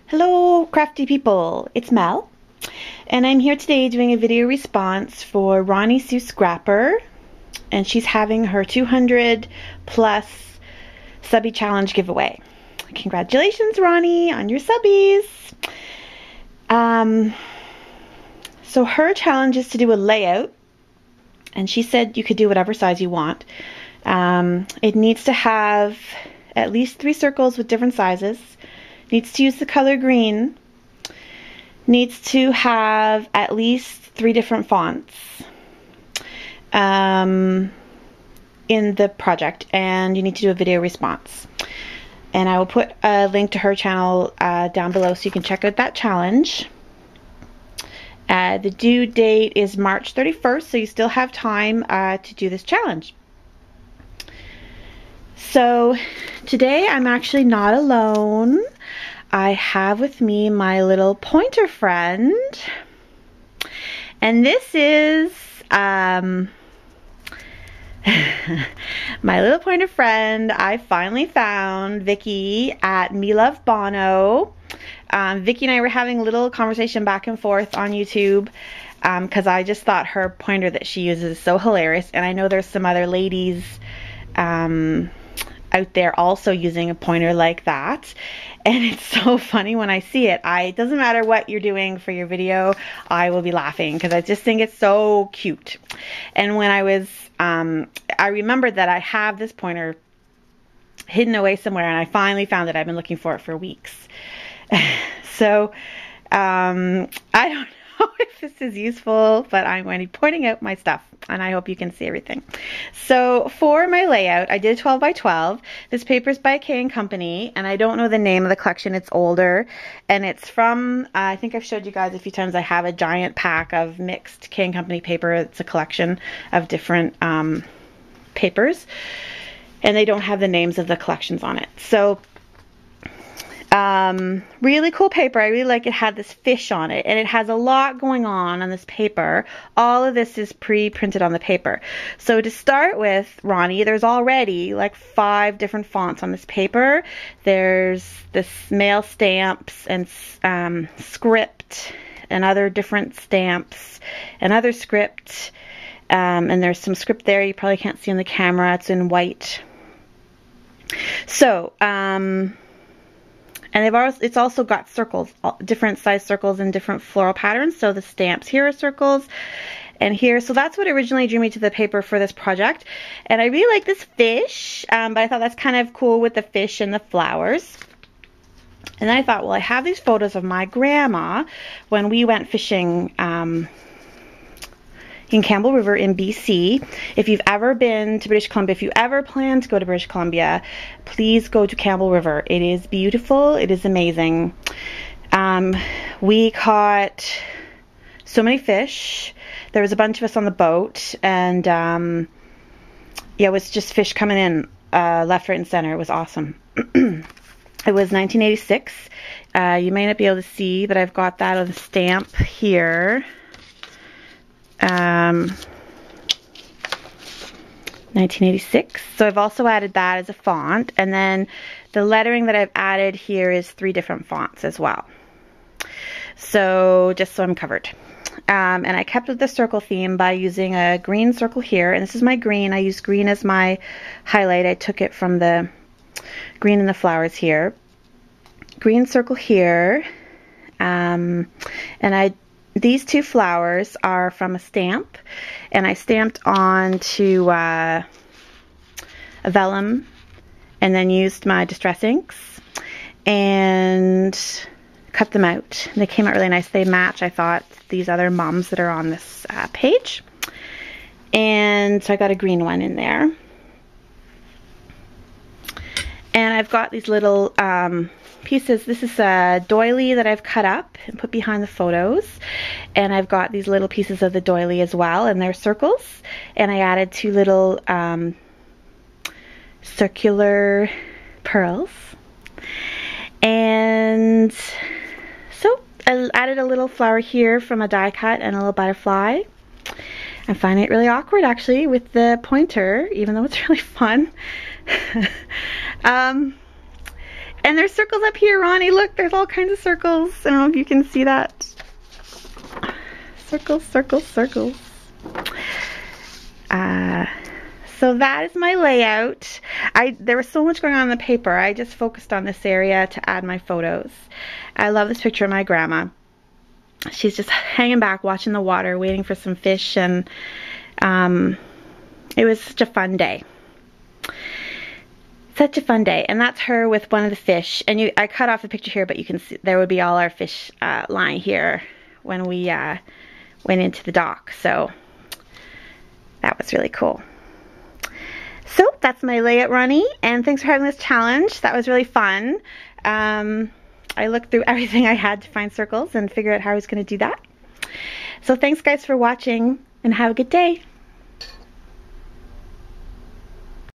Hello crafty people, it's Mel, and I'm here today doing a video response for Ronisuescrapper, and she's having her 200 plus Subbie challenge giveaway. Congratulations, Ronnie, on your subbies. So her challenge is to do a layout, and she said you could do whatever size you want. It needs to have at least 3 circles with different sizes. Needs to use the color green, needs to have at least 3 different fonts in the project, and you need to do a video response. And I will put a link to her channel down below so you can check out that challenge. The due date is March 31st, so you still have time to do this challenge. So today I'm actually not alone. I have with me my little pointer friend, and this is my little pointer friend. I finally found Vicky at Me Love Bono. Vicky and I were having a little conversation back and forth on YouTube because I just thought her pointer that she uses is so hilarious, and I know there's some other ladies out there also using a pointer like that, and it's so funny when I see it. It doesn't matter what you're doing for your video, I will be laughing because I just think it's so cute. And when I was I remembered that I have this pointer hidden away somewhere, and I finally found it. I've been looking for it for weeks. So I don't know if this is useful, but I'm going to be pointing out my stuff, and I hope you can see everything. So for my layout, I did 12 by 12. This paper is by K & Company, and I don't know the name of the collection. It's older, and it's from, I think I've showed you guys a few times, I have a giant pack of mixed K & Company paper. It's a collection of different papers, and they don't have the names of the collections on it. So really cool paper. I really like it. Had this fish on it, and it has a lot going on this paper. All of this is pre-printed on the paper. So to start with, Ronnie, there's already like 5 different fonts on this paper. There's this mail stamps and script and other different stamps and other script, and there's some script there you probably can't see on the camera. It's in white. So and it's also got circles, different size circles and different floral patterns. So the stamps here are circles, and here. So that's what originally drew me to the paper for this project. And I really like this fish, but I thought that's kind of cool with the fish and the flowers. And then I thought, well, I have these photos of my grandma when we went fishing in Campbell River in BC. If you've ever been to British Columbia, if you ever plan to go to British Columbia, please go to Campbell River. It is beautiful. It is amazing. We caught so many fish. There was a bunch of us on the boat, and yeah, it was just fish coming in left, right, and center. It was awesome. It was 1986. You may not be able to see, but I've got that on the stamp here. 1986. So I've also added that as a font, and then the lettering that I've added here is 3 different fonts as well. So just so I'm covered. And I kept with the circle theme by using a green circle here, and this is my green. I used green as my highlight. I took it from the green in the flowers here. Green circle here, and these 2 flowers are from a stamp, and I stamped onto a vellum, and then used my distress inks and cut them out. And they came out really nice. They match, I thought, these other mums that are on this page. And so I got a green one in there. And I've got these little pieces. This is a doily that I've cut up and put behind the photos, and I've got these little pieces of the doily as well, and they're circles, and I added 2 little circular pearls. And so I added a little flower here from a die cut and a little butterfly. I'm finding it really awkward actually with the pointer, even though it's really fun. And there's circles up here, Ronnie. Look, there's all kinds of circles. I don't know if you can see that. Circles, circles, circles. So that is my layout. There was so much going on in the paper. I just focused on this area to add my photos. I love this picture of my grandma. She's just hanging back, watching the water, waiting for some fish, and it was such a fun day. Such a fun day. And that's her with one of the fish. And I cut off the picture here, but you can see there would be all our fish lying here when we went into the dock. So that was really cool. So that's my layout, Ronnie, and thanks for having this challenge. That was really fun. I looked through everything I had to find circles and figure out how I was going to do that. So thanks guys for watching, and have a good day.